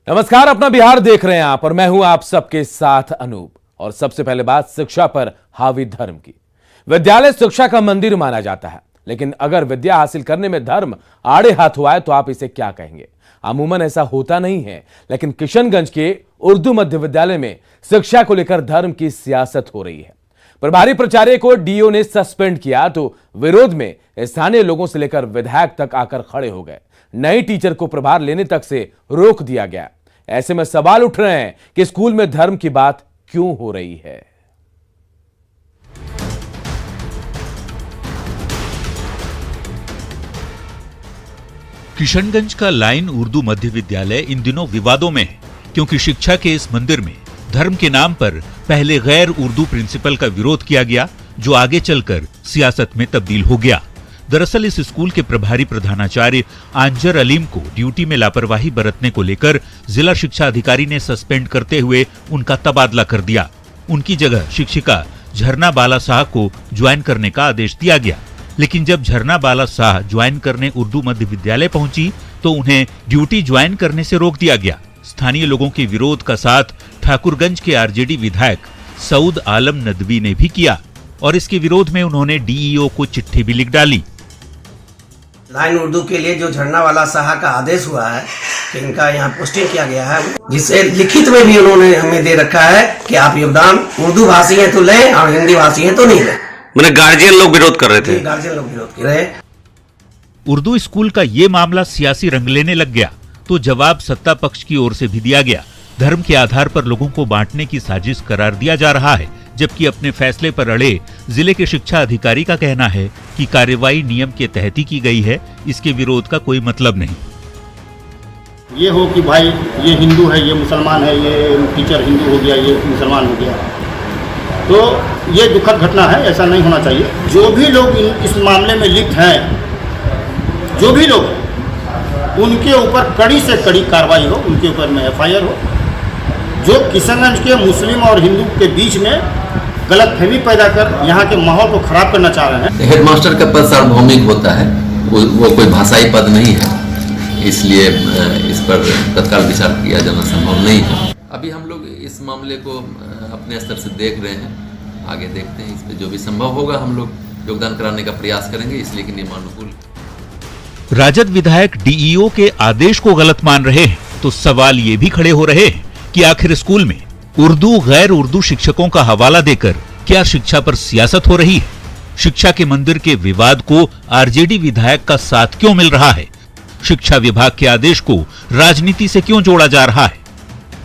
नमस्कार, अपना बिहार देख रहे हैं आप और मैं हूं आप सबके साथ अनूप। और सबसे पहले बात शिक्षा पर हावी धर्म की। विद्यालय शिक्षा का मंदिर माना जाता है, लेकिन अगर विद्या हासिल करने में धर्म आड़े हाथ हुआ है तो आप इसे क्या कहेंगे? अमूमन ऐसा होता नहीं है, लेकिन किशनगंज के उर्दू मध्य विद्यालय में शिक्षा को लेकर धर्म की सियासत हो रही है। प्रभारी प्राचार्य को डीओ ने सस्पेंड किया तो विरोध में स्थानीय लोगों से लेकर विधायक तक आकर खड़े हो गए। नई टीचर को प्रभार लेने तक से रोक दिया गया। ऐसे में सवाल उठ रहे हैं कि स्कूल में धर्म की बात क्यों हो रही है। किशनगंज का लाइन उर्दू मध्य विद्यालय इन दिनों विवादों में है, क्योंकि शिक्षा के इस मंदिर में धर्म के नाम पर पहले गैर उर्दू प्रिंसिपल का विरोध किया गया, जो आगे चलकर सियासत में तब्दील हो गया। दरअसल इस स्कूल के प्रभारी प्रधानाचार्य आंजर अलीम को ड्यूटी में लापरवाही बरतने को लेकर जिला शिक्षा अधिकारी ने सस्पेंड करते हुए उनका तबादला कर दिया। उनकी जगह शिक्षिका झरना बाला शाह को ज्वाइन करने का आदेश दिया गया। लेकिन जब झरना बाला शाह ज्वाइन करने उर्दू मध्य विद्यालय पहुंची तो उन्हें ड्यूटी ज्वाइन करने से रोक दिया गया। स्थानीय लोगों के विरोध का साथ ठाकुरगंज के आरजेडी विधायक सऊद आलम नदवी ने भी किया और इसके विरोध में उन्होंने डीईओ को चिट्ठी भी लिख डाली। लाइन उर्दू के लिए जो झरना वाला शाह का आदेश हुआ है कि इनका यहाँ पोस्टिंग किया गया है, जिसे लिखित में भी उन्होंने हमें दे रखा है कि आप योगदान उर्दू भाषी हैं तो लें और हिंदी भाषी हैं तो नहीं लें। मैंने गार्जियन लोग विरोध कर रहे थे। गार्जियन लोग विरोध कर रहे। उर्दू स्कूल का ये मामला सियासी रंग लेने लग गया तो जवाब सत्ता पक्ष की ओर से भी दिया गया। धर्म के आधार पर लोगों को बांटने की साजिश करार दिया जा रहा है, जबकि अपने फैसले पर अड़े जिले के शिक्षा अधिकारी का कहना है कि कार्रवाई नियम के तहत ही की गई है, इसके विरोध का कोई मतलब नहीं। ये हो कि भाई ये हिंदू है, ये मुसलमान है, ये टीचर हिंदू हो गया, ये मुसलमान हो गया, तो ये दुखद घटना है, ऐसा नहीं होना चाहिए। जो भी लोग इस मामले में लिप्त हैं, जो भी लोग, उनके ऊपर कड़ी से कड़ी कार्रवाई हो, उनके ऊपर में एफआईआर हो। जो किशनगंज के मुस्लिम और हिंदू के बीच में गलतफहमी पैदा कर यहाँ के माहौल को खराब करना चाह रहे हैं। हेडमास्टर का पद सार्वभौमिक होता है, वो कोई भाषाई पद नहीं है, इसलिए इस पर तत्काल विचार किया जाना संभव नहीं है। अभी हम लोग इस मामले को अपने स्तर से देख रहे हैं, आगे देखते हैं। इस पर जो भी संभव होगा हम लोग योगदान कराने का प्रयास करेंगे, इसलिए कि नियमानुकूल। राजद विधायक डीईओ के आदेश को गलत मान रहे हैं तो सवाल ये भी खड़े हो रहे हैं कि आखिर स्कूल में उर्दू गैर उर्दू शिक्षकों का हवाला देकर क्या शिक्षा पर सियासत हो रही है? शिक्षा के मंदिर के विवाद को आरजेडी विधायक का साथ क्यों मिल रहा है? शिक्षा विभाग के आदेश को राजनीति से क्यों जोड़ा जा रहा है?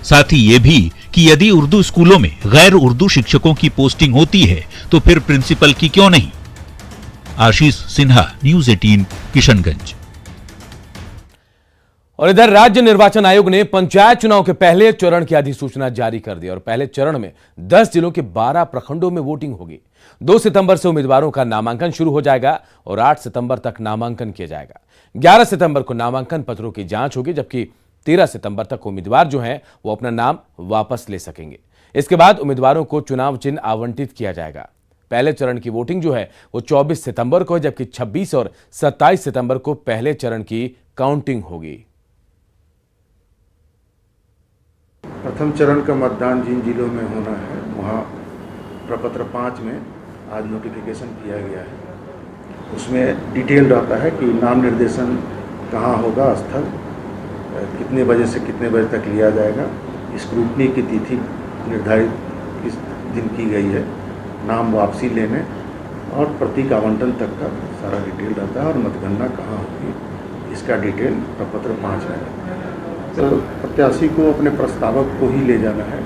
साथ ही ये भी कि यदि उर्दू स्कूलों में गैर उर्दू शिक्षकों की पोस्टिंग होती है तो फिर प्रिंसिपल की क्यों नहीं? आशीष सिन्हा, न्यूज़ 18, किशनगंज। और इधर राज्य निर्वाचन आयोग ने पंचायत चुनाव के पहले चरण की अधिसूचना जारी कर दी और पहले चरण में 10 जिलों के 12 प्रखंडों में वोटिंग होगी। 2 सितंबर से उम्मीदवारों का नामांकन शुरू हो जाएगा और 8 सितंबर तक नामांकन किया जाएगा। 11 सितंबर को नामांकन पत्रों की जांच होगी, जबकि 13 सितंबर तक उम्मीदवार जो हैं वो अपना नाम वापस ले सकेंगे। इसके बाद उम्मीदवारों को चुनाव चिन्ह आवंटित किया जाएगा। पहले चरण की वोटिंग जो है वो 24 सितंबर को है, जबकि 26 और 27 सितंबर को पहले चरण की काउंटिंग होगी। प्रथम चरण का मतदान जिन जिलों में होना है वहाँ प्रपत्र 5 में आज नोटिफिकेशन किया गया है। उसमें डिटेल रहता है कि नाम निर्देशन कहाँ होगा, स्थल कितने बजे से कितने बजे तक लिया जाएगा, स्क्रूटनी की तिथि निर्धारित किस दिन की गई है, नाम वापसी लेने और प्रतीक आवंटन तक का सारा डिटेल रहता है और मतगणना कहाँ होगी इसका डिटेल प्रपत्र 5 में। तो प्रत्याशी को अपने प्रस्तावक को ही ले जाना है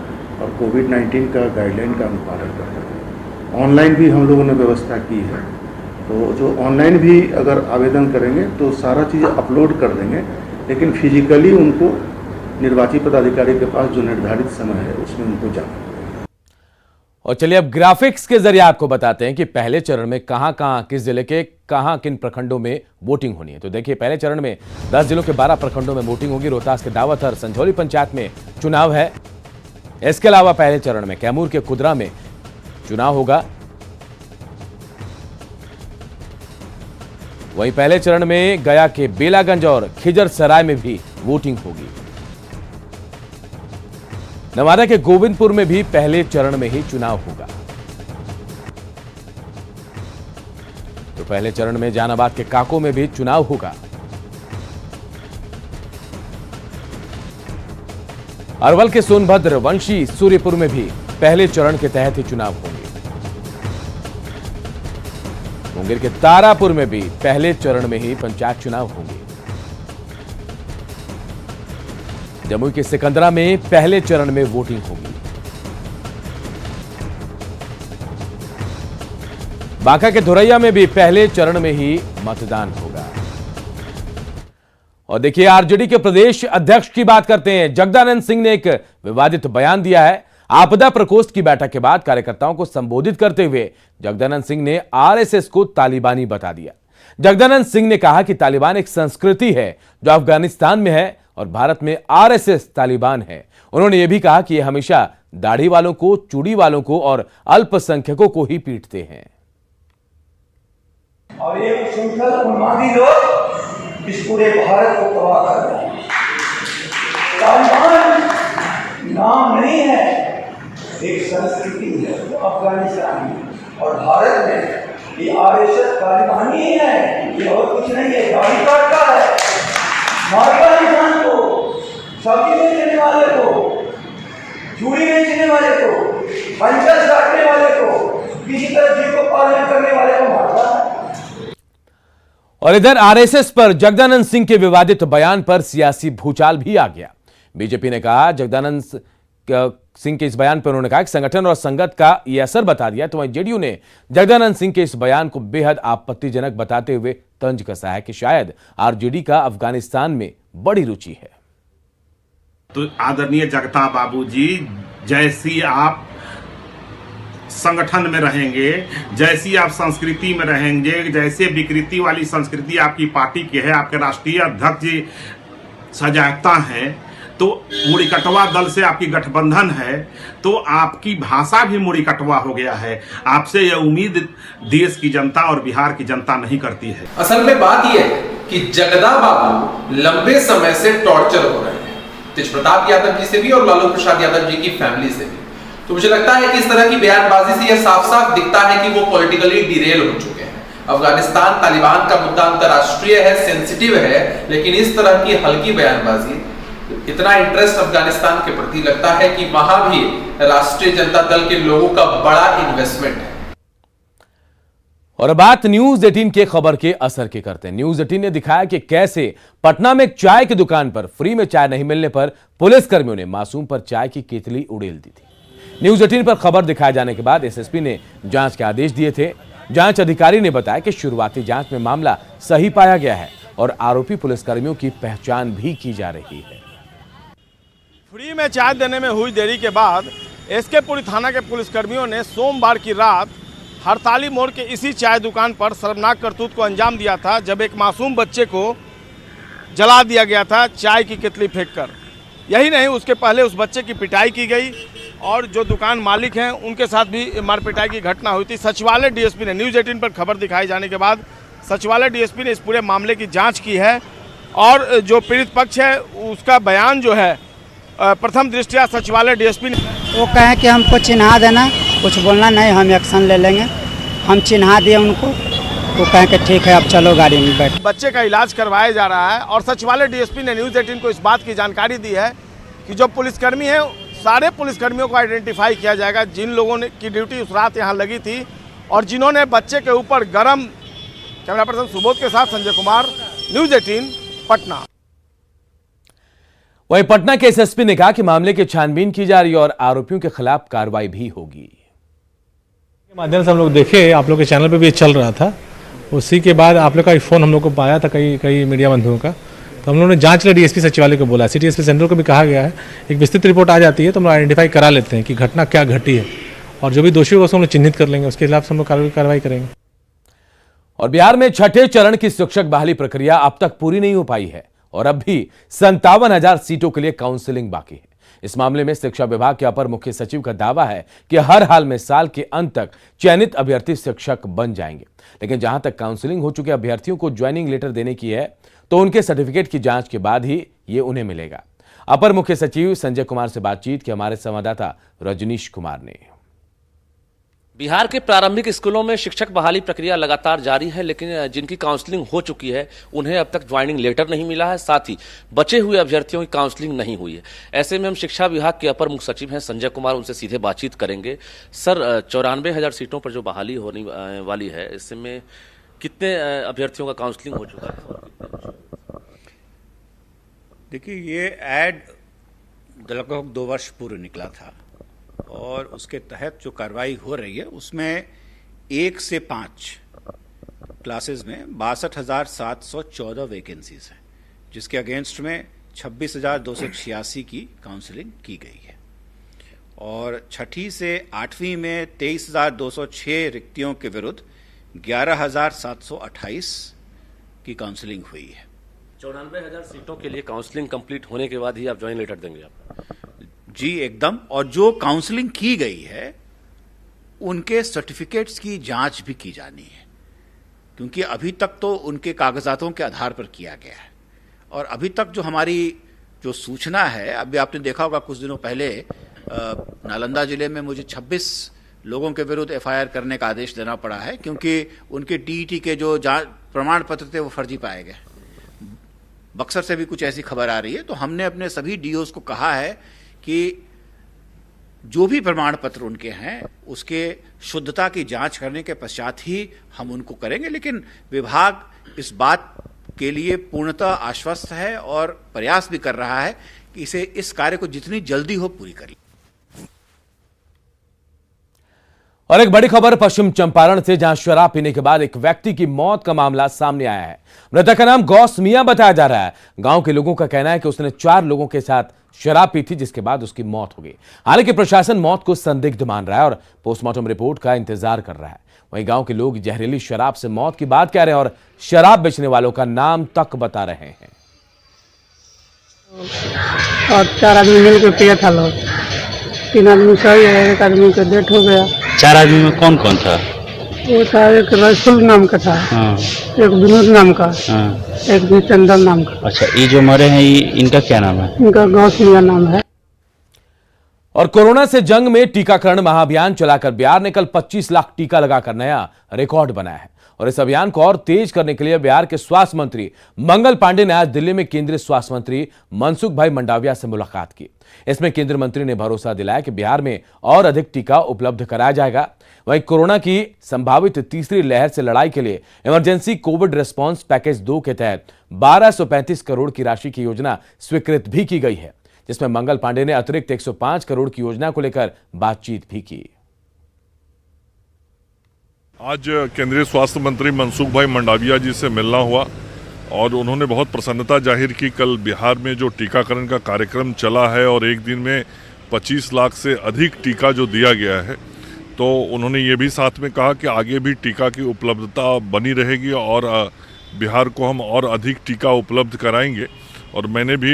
और कोविड-19 का गाइडलाइन का अनुपालन करना है। ऑनलाइन भी हम लोगों ने व्यवस्था की है, तो जो ऑनलाइन भी अगर आवेदन करेंगे तो सारा चीज़ अपलोड कर देंगे, लेकिन फिजिकली उनको निर्वाची पदाधिकारी के पास जो निर्धारित समय है उसमें उनको जाना। और चलिए अब ग्राफिक्स के जरिए आपको बताते हैं कि पहले चरण में कहां किस जिले के किन प्रखंडों में वोटिंग होनी है। तो देखिए, पहले चरण में 10 जिलों के 12 प्रखंडों में वोटिंग होगी। रोहतास के दावथर संझौली पंचायत में चुनाव है। इसके अलावा पहले चरण में कैमूर के कुदरा में चुनाव होगा। वहीं पहले चरण में गया के बेलागंज और खिजर सराय में भी वोटिंग होगी। नवादा के गोविंदपुर में भी पहले चरण में ही चुनाव होगा। तो पहले चरण में जहानाबाद के काको में भी चुनाव होगा। अरवल के सोनभद्र वंशी सूर्यपुर में भी पहले चरण के तहत ही चुनाव होंगे। मुंगेर के तारापुर में भी पहले चरण में ही पंचायत चुनाव होंगे। जमुई के सिकंदरा में पहले चरण में वोटिंग होगी। बांका के धोरैया में भी पहले चरण में ही मतदान होगा। और देखिए, आरजेडी के प्रदेश अध्यक्ष की बात करते हैं। जगदानंद सिंह ने एक विवादित बयान दिया है। आपदा प्रकोष्ठ की बैठक के बाद कार्यकर्ताओं को संबोधित करते हुए जगदानंद सिंह ने आरएसएस को तालिबानी बता दिया। जगदानंद सिंह ने कहा कि तालिबान एक संस्कृति है जो अफगानिस्तान में है और भारत में आरएसएस तालिबान है। उन्होंने यह भी कहा कि यह हमेशा दाढ़ी वालों को, चूड़ी वालों को और अल्पसंख्यकों को ही पीटते हैं। और ये उच्छृंखल उन्मादी लोग इस पूरे भारत को तबाह कर रहे हैं। तालिबान नाम नहीं है, एक संस्कृति है अफगानिस्तान में, और भारत में ये आरएसएस तालिबानी ही है, ये और कुछ नहीं है। दाढ़ी काटता है, मारता इंसान को, सब्जी बेचने वाले को, चूड़ी बेचने वाले को, पंचस काटने वाले को, किसी तरह जीव को पालन करने वाले को मारता है। और इधर आरएसएस पर जगदानंद सिंह के विवादित बयान पर सियासी भूचाल भी आ गया। बीजेपी ने कहा, जगदानंद सिंह के इस बयान पर उन्होंने कहा कि संगठन और संगत का यह असर बता दिया। तो वहीं जेडीयू ने जगदानंद सिंह के इस बयान को बेहद आपत्तिजनक बताते हुए तंज कसा है कि शायद आरजेडी का अफगानिस्तान में बड़ी रुचि है। तो आदरणीय जगता बाबू जी, जैसी आप संगठन में रहेंगे, जैसी आप संस्कृति में रहेंगे, जैसे विकृति वाली संस्कृति आपकी पार्टी की है, आपके राष्ट्रीय अध्यक्ष जी सजागता है, तो मुड़ीकटवा दल से आपकी गठबंधन है, तो आपकी भाषा भी मुड़ीकटवा हो गया है। आपसे यह उम्मीद देश की जनता और बिहार की जनता नहीं करती है। असल में बात यह है कि जगदा बाबू लंबे समय से टॉर्चर हो रहे हैं, तेज प्रताप यादव जी से भी और लालू प्रसाद यादव जी की फैमिली से भी। तो मुझे लगता है कि इस तरह की बयानबाजी से यह साफ साफ दिखता है कि वो पॉलिटिकली डिरेल हो चुके हैं। अफगानिस्तान तालिबान का मुद्दा अंतरराष्ट्रीय है, सेंसिटिव है, लेकिन इस तरह की हल्की बयानबाजी, इतना इंटरेस्ट अफगानिस्तान के प्रति, लगता है कि वहां भी राष्ट्रीय जनता दल के लोगों का बड़ा इन्वेस्टमेंट है। और बात न्यूज 18 के खबर के असर की करते हैं। न्यूज 18 ने दिखाया कि कैसे पटना में एक चाय की दुकान पर फ्री में चाय नहीं मिलने पर पुलिसकर्मियों ने मासूम पर चाय की केतली उड़ेल दी थी। न्यूज 18 पर खबर दिखाए जाने के बाद एसएसपी ने जांच के आदेश दिए थे। जांच अधिकारी ने बताया कि शुरुआती जांच में मामला सही पाया गया है और आरोपी पुलिसकर्मियों की पहचान भी की जा रही है। फ्री में चाय देने में हुई देरी के बाद एसकेपुरी थाना के पुलिसकर्मियों ने सोमवार की रात हड़ताली मोड़ के इसी चाय दुकान पर शर्मनाक करतूत को अंजाम दिया था, जब एक मासूम बच्चे को जला दिया गया था चाय की केतली फेंककर। यही नहीं, उसके पहले उस बच्चे की पिटाई की गई और जो दुकान मालिक हैं उनके साथ भी मारपिटाई की घटना हुई थी। सचिवालय डीएसपी ने, न्यूज़ 18 पर खबर दिखाई जाने के बाद सचिवालय डीएसपी ने इस पूरे मामले की जांच की है और जो पीड़ित पक्ष है उसका बयान जो है प्रथम दृष्टया सचिवालय डीएसपी ने, वो कहें कि हमको चिन्हा देना, कुछ बोलना नहीं, हम एक्शन ले लेंगे। हम चिन्हा दिए उनको, वो कहें कि ठीक है अब चलो गाड़ी में बैठ। बच्चे का इलाज करवाया जा रहा है और सचिवालय डीएसपी ने न्यूज़ 18 को इस बात की जानकारी दी है कि जो पुलिसकर्मी हैं, सारे पुलिसकर्मियों को आइडेंटिफाई किया जाएगा जिन लोगों ने की ड्यूटी उस रात यहाँ लगी थी और जिन्होंने बच्चे के ऊपर गरम। कैमरा पर्सन सुबोध के साथ संजय कुमार, न्यूज़ 18 पटना। वहीं पटना के एसएसपी ने कहा कि मामले की छानबीन की जा रही है और आरोपियों के खिलाफ कार्रवाई भी होगी। माध्यम से हम लोग देखे, आप लोग के चैनल पे भी चल रहा था, उसी के बाद आप लोग का फ़ोन हम लोग को पाया था कई मीडिया बंधुओं का, तो हम लोगों ने जांच के लिए डीएसपी सचिवालय को बोला। सिटी एसपी सेंट्रल को भी कहा गया है, एक विस्तृत रिपोर्ट आ जाती है तो हम लोग आइडेंटिफाई करा लेते हैं कि घटना क्या घटी है और जो भी दोषी होगा उसको हम लोग चिन्हित कर लेंगे, उसके खिलाफ हम लोग कार्रवाई करेंगे। और बिहार में छठे चरण की शिक्षक बहाली प्रक्रिया अब तक पूरी नहीं हो पाई है और अब भी 57,000 सीटों के लिए काउंसलिंग बाकी है। इस मामले में शिक्षा विभाग के अपर मुख्य सचिव का दावा है कि हर हाल में साल के अंत तक चयनित अभ्यर्थी शिक्षक बन जाएंगे, लेकिन जहां तक काउंसलिंग हो चुके अभ्यर्थियों को ज्वाइनिंग लेटर देने की है तो उनके सर्टिफिकेट की जांच के बाद ही ये उन्हें मिलेगा। अपर मुख्य सचिव संजय कुमार से बातचीत की हमारे संवाददाता रजनीश कुमार ने। बिहार के प्रारंभिक स्कूलों में शिक्षक बहाली प्रक्रिया लगातार जारी है, लेकिन जिनकी काउंसलिंग हो चुकी है उन्हें अब तक ज्वाइनिंग लेटर नहीं मिला है। साथ ही बचे हुए अभ्यर्थियों की काउंसलिंग नहीं हुई है। ऐसे में हम शिक्षा विभाग के अपर मुख्य सचिव हैं संजय कुमार, उनसे सीधे बातचीत करेंगे। सर, 94,000 सीटों पर जो बहाली होने वाली है, इसमें कितने अभ्यर्थियों का काउंसलिंग हो चुका है? देखिए, ये ऐड लगभग 2 वर्ष पूर्व निकला था और उसके तहत जो कार्रवाई हो रही है उसमें 1 से 5 क्लासेस में 62,714 वैकेंसीज हैं, जिसके अगेंस्ट में 26,286 की काउंसलिंग की गई है और 6ठी से 8वीं में 23,206 रिक्तियों के विरुद्ध 11,728 की काउंसलिंग हुई है। 94,000 सीटों के लिए काउंसलिंग कंप्लीट होने के बाद ही आप ज्वाइन लेटर देंगे आप? जी एकदम। और जो काउंसलिंग की गई है उनके सर्टिफिकेट्स की जांच भी की जानी है, क्योंकि अभी तक तो उनके कागजातों के आधार पर किया गया है और अभी तक जो हमारी जो सूचना है, अभी आपने देखा होगा कुछ दिनों पहले नालंदा जिले में मुझे 26 लोगों के विरुद्ध एफआईआर करने का आदेश देना पड़ा है, क्योंकि उनके टीईटी के जो प्रमाण पत्र थे वो फर्जी पाए गए। बक्सर से भी कुछ ऐसी खबर आ रही है। तो हमने अपने सभी डीओस को कहा है कि जो भी प्रमाण पत्र उनके हैं उसके शुद्धता की जांच करने के पश्चात ही हम उनको करेंगे, लेकिन विभाग इस बात के लिए पूर्णतः आश्वस्त है और प्रयास भी कर रहा है कि इस कार्य को जितनी जल्दी हो पूरी करें। और एक बड़ी खबर पश्चिम चंपारण से, जहां शराब पीने के बाद एक व्यक्ति की मौत का मामला सामने आया है। मृतक का नाम गौस मियां बताया जा रहा है। गांव के लोगों का कहना है कि उसने 4 लोगों के साथ शराब पी थी, जिसके बाद उसकी मौत हो गई। हालांकि प्रशासन मौत को संदिग्ध मान रहा है और पोस्टमार्टम रिपोर्ट का इंतजार कर रहा है। वहीं गांव के लोग जहरीली शराब से मौत की बात कह रहे हैं और शराब बेचने वालों का नाम तक बता रहे हैं। और 4 आदमी मिलकर पिया था लोग, 3 आदमी सही है, 1 आदमी का डेथ हो गया। 4 आदमी में कौन कौन था? वो था एक रसूल नाम का था, हाँ। एक विनोद नाम का, हाँ। एक भी चंदन नाम का। अच्छा, ये जो मरे हैं इनका क्या नाम है? इनका गौस मियां नाम है। और कोरोना से जंग में टीकाकरण महाअभियान चलाकर बिहार ने कल 25 लाख टीका लगाकर नया रिकॉर्ड बनाया है। और इस अभियान को और तेज करने के लिए बिहार के स्वास्थ्य मंत्री मंगल पांडे ने आज दिल्ली में केंद्रीय स्वास्थ्य मंत्री मनसुख भाई मंडाविया से मुलाकात की। इसमें केंद्रीय मंत्री ने भरोसा दिलाया कि बिहार में और अधिक टीका उपलब्ध कराया जाएगा। वहीं कोरोना की संभावित तीसरी लहर से लड़ाई के लिए इमरजेंसी कोविड रिस्पांस पैकेज 2 के तहत 1235 करोड़ की राशि की योजना स्वीकृत भी की गई है, जिसमें मंगल पांडे ने अतिरिक्त 105 करोड़ की योजना को लेकर बातचीत भी की। आज केंद्रीय स्वास्थ्य मंत्री मनसुख भाई मंडाविया जी से मिलना हुआ और उन्होंने बहुत प्रसन्नता जाहिर की। कल बिहार में जो टीकाकरण का कार्यक्रम चला है और एक दिन में 25 लाख से अधिक टीका जो दिया गया है, तो उन्होंने ये भी साथ में कहा कि आगे भी टीका की उपलब्धता बनी रहेगी और बिहार को हम और अधिक टीका उपलब्ध कराएंगे। और मैंने भी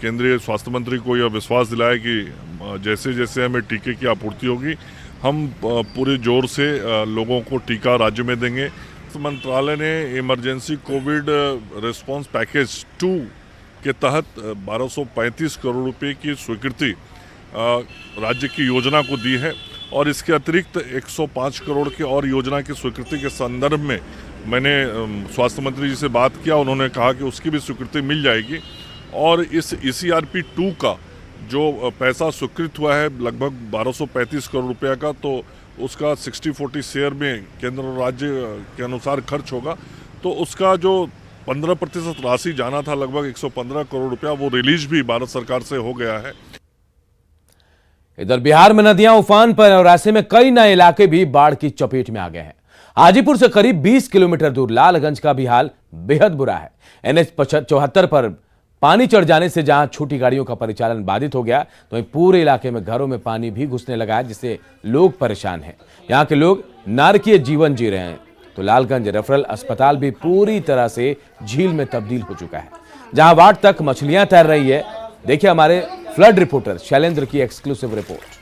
केंद्रीय स्वास्थ्य मंत्री को यह विश्वास दिलाया कि जैसे जैसे हमें टीके की आपूर्ति होगी हम पूरे जोर से लोगों को टीका राज्य में देंगे। मंत्रालय ने इमरजेंसी कोविड रिस्पांस पैकेज 2 के तहत 1235 करोड़ रुपए की स्वीकृति राज्य की योजना को दी है और इसके अतिरिक्त 105 करोड़ की और योजना की स्वीकृति के संदर्भ में मैंने स्वास्थ्य मंत्री जी से बात किया। उन्होंने कहा कि उसकी भी स्वीकृति मिल जाएगी और इस ECRP 2 का जो पैसा स्वीकृत हुआ है लगभग 1235 करोड़ रुपया का, तो उसका 60-40 शेयर में केंद्र और राज्य के अनुसार खर्च होगा। तो उसका जो 15% राशि जाना था लगभग 115 करोड़ रुपया, वो रिलीज भी भारत सरकार से हो गया है। इधर बिहार में नदियां उफान पर और ऐसे में कई नए इलाके भी बाढ़ की चपेट में आ गए हैं। हाजीपुर से करीब 20 किलोमीटर दूर लालगंज का भी हाल बेहद बुरा है। NH 74 पर पानी चढ़ जाने से जहां छोटी गाड़ियों का परिचालन बाधित हो गया, तो वहीं पूरे इलाके में घरों में पानी भी घुसने लगा है, जिससे लोग परेशान हैं। यहां के लोग नारकीय जीवन जी रहे हैं। तो लालगंज रेफरल अस्पताल भी पूरी तरह से झील में तब्दील हो चुका है, जहां वाट तक मछलियां तैर रही है। देखिए हमारे फ्लड रिपोर्टर शैलेंद्र की एक्सक्लूसिव रिपोर्ट।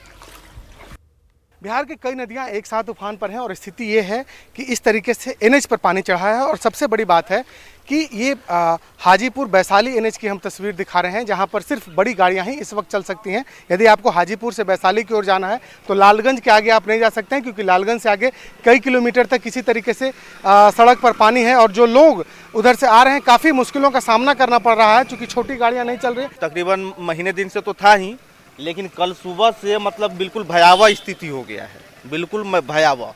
बिहार की कई नदियां एक साथ उफान पर हैं और स्थिति ये है कि इस तरीके से एनएच पर पानी चढ़ा है। और सबसे बड़ी बात है कि ये हाजीपुर वैशाली एनएच की हम तस्वीर दिखा रहे हैं, जहां पर सिर्फ बड़ी गाड़ियां ही इस वक्त चल सकती हैं। यदि आपको हाजीपुर से वैशाली की ओर जाना है तो लालगंज के आगे आप नहीं जा सकते हैं, क्योंकि लालगंज से आगे कई किलोमीटर तक किसी तरीके से सड़क पर पानी है। और जो लोग उधर से आ रहे हैं काफ़ी मुश्किलों का सामना करना पड़ रहा है, क्योंकि छोटी गाड़ियाँ नहीं चल रही। तकरीबन महीने दिन से तो था ही, लेकिन कल सुबह से मतलब बिल्कुल भयावह स्थिति हो गया है, बिल्कुल भयावह।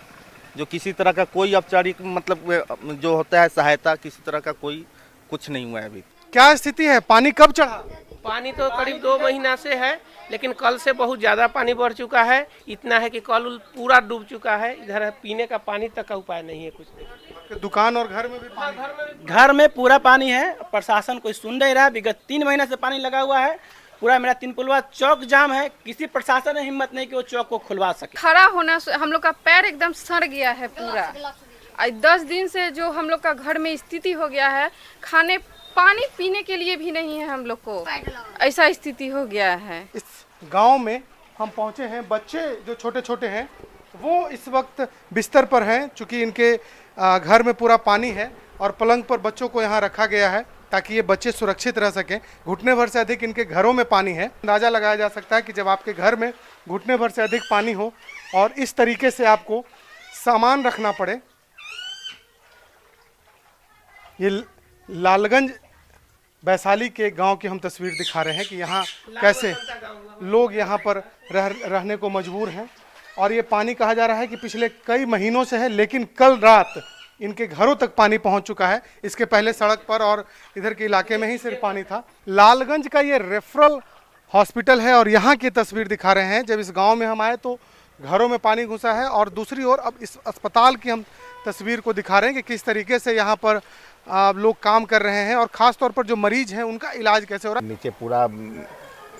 जो किसी तरह का कोई औपचारिक मतलब जो होता है सहायता, किसी तरह का कोई कुछ नहीं हुआ है अभी। क्या स्थिति है? पानी कब चढ़ा? पानी तो करीब 2 महीना से है, लेकिन कल से बहुत ज़्यादा पानी बढ़ चुका है। इतना है कि कल पूरा डूब चुका है। इधर पीने का पानी तक का उपाय नहीं है कुछ नहीं। दुकान और घर में भी पानी? घर में पूरा पानी है। प्रशासन कोई सुन नहीं रहा। विगत 3 महीने से पानी लगा हुआ है। पूरा मेरा 3 पुलवा चौक जाम है। किसी प्रशासन ने हिम्मत नहीं कि वो चौक को खुलवा सके। खड़ा होना हम लोग का पैर एकदम सड़ गया है पूरा। 10 दिन से जो हम लोग का घर में स्थिति हो गया है, खाने पानी पीने के लिए भी नहीं है हम लोग को, ऐसा स्थिति हो गया है। इस गांव में हम पहुंचे हैं। बच्चे जो छोटे छोटे हैं वो इस वक्त बिस्तर पर हैं, चूँकि इनके घर में पूरा पानी है और पलंग पर बच्चों को यहाँ रखा गया है ताकि ये बच्चे सुरक्षित रह सकें। घुटने भर से अधिक इनके घरों में पानी है। अंदाज़ा लगाया जा सकता है कि जब आपके घर में घुटने भर से अधिक पानी हो और इस तरीके से आपको सामान रखना पड़े। ये लालगंज वैशाली के गांव की हम तस्वीर दिखा रहे हैं कि यहाँ कैसे लोग यहाँ पर रहने को मजबूर हैं। और ये पानी कहा जा रहा है कि पिछले कई महीनों से है, लेकिन कल रात इनके घरों तक पानी पहुंच चुका है। इसके पहले सड़क पर और इधर के इलाके में ही सिर्फ पानी था। लालगंज का ये रेफरल हॉस्पिटल है और यहाँ की तस्वीर दिखा रहे हैं। जब इस गांव में हम आए तो घरों में पानी घुसा है और दूसरी ओर अब इस अस्पताल की हम तस्वीर को दिखा रहे हैं कि किस तरीके से यहाँ पर लोग काम कर रहे हैं और ख़ास तौर पर जो मरीज हैं उनका इलाज कैसे हो रहा है। नीचे पूरा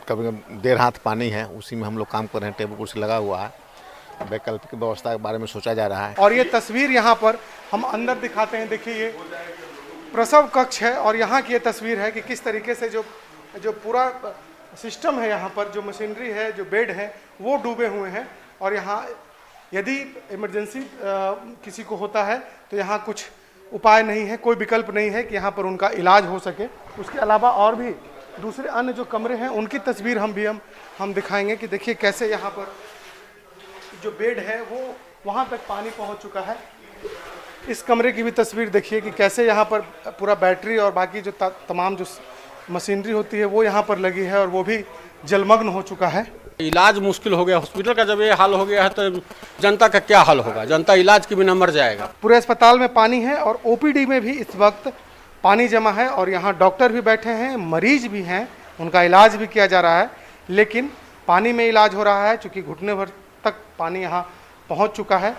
कभी 1.5 हाथ पानी है, उसी में हम लोग काम कर रहे हैं। टेबल कुर्सी लगा हुआ है। वैकल्पिक व्यवस्था के बारे में सोचा जा रहा है। और ये तस्वीर यहाँ पर हम अंदर दिखाते हैं। देखिए ये प्रसव कक्ष है और यहाँ की ये तस्वीर है कि किस तरीके से जो पूरा सिस्टम है, यहाँ पर जो मशीनरी है, जो बेड है, वो डूबे हुए हैं। और यहाँ यदि इमरजेंसी किसी को होता है तो यहाँ कुछ उपाय नहीं है, कोई विकल्प नहीं है कि यहाँ पर उनका इलाज हो सके। उसके अलावा और भी दूसरे अन्य जो कमरे हैं उनकी तस्वीर हम दिखाएंगे कि देखिए कैसे यहाँ पर जो बेड है वो वहाँ तक पानी पहुँच चुका है। इस कमरे की भी तस्वीर देखिए कि कैसे यहाँ पर पूरा बैटरी और बाकी जो तमाम जो मशीनरी होती है वो यहाँ पर लगी है और वो भी जलमग्न हो चुका है। इलाज मुश्किल हो गया। हॉस्पिटल का जब ये हाल हो गया है तो जनता का क्या हाल होगा? जनता इलाज के बिना मर जाएगा। पूरे अस्पताल में पानी है और ओपीडी में भी इस वक्त पानी जमा है और यहाँ डॉक्टर भी बैठे हैं, मरीज भी हैं, उनका इलाज भी किया जा रहा है। लेकिन पानी में इलाज हो रहा है क्योंकि घुटने भर तक पानी यहाँ पहुँच चुका है।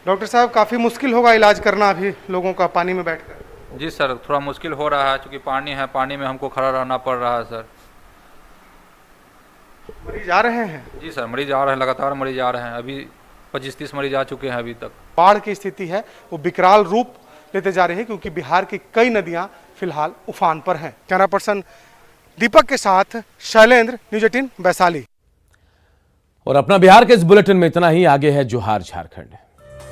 डॉक्टर साहब, काफ़ी मुश्किल होगा इलाज करना अभी लोगों का पानी में बैठकर? जी सर, थोड़ा मुश्किल हो रहा है क्योंकि पानी है, पानी में हमको खड़ा रहना पड़ रहा है सर। मरीज आ रहे हैं? जी सर, मरीज आ रहे हैं, लगातार मरीज आ रहे हैं। अभी 25-30 मरीज आ चुके हैं अभी तक। बाढ़ की स्थिति है वो विकराल रूप लेते जा रही है क्योंकि बिहार की कई नदियां फिलहाल उफान पर हैं। कैमरा पर्सन दीपक के साथ शैलेंद्र, न्यूज़ 18 वैशाली। और अपना बिहार के इस बुलेटिन में इतना ही। आगे है जोहार झारखंड।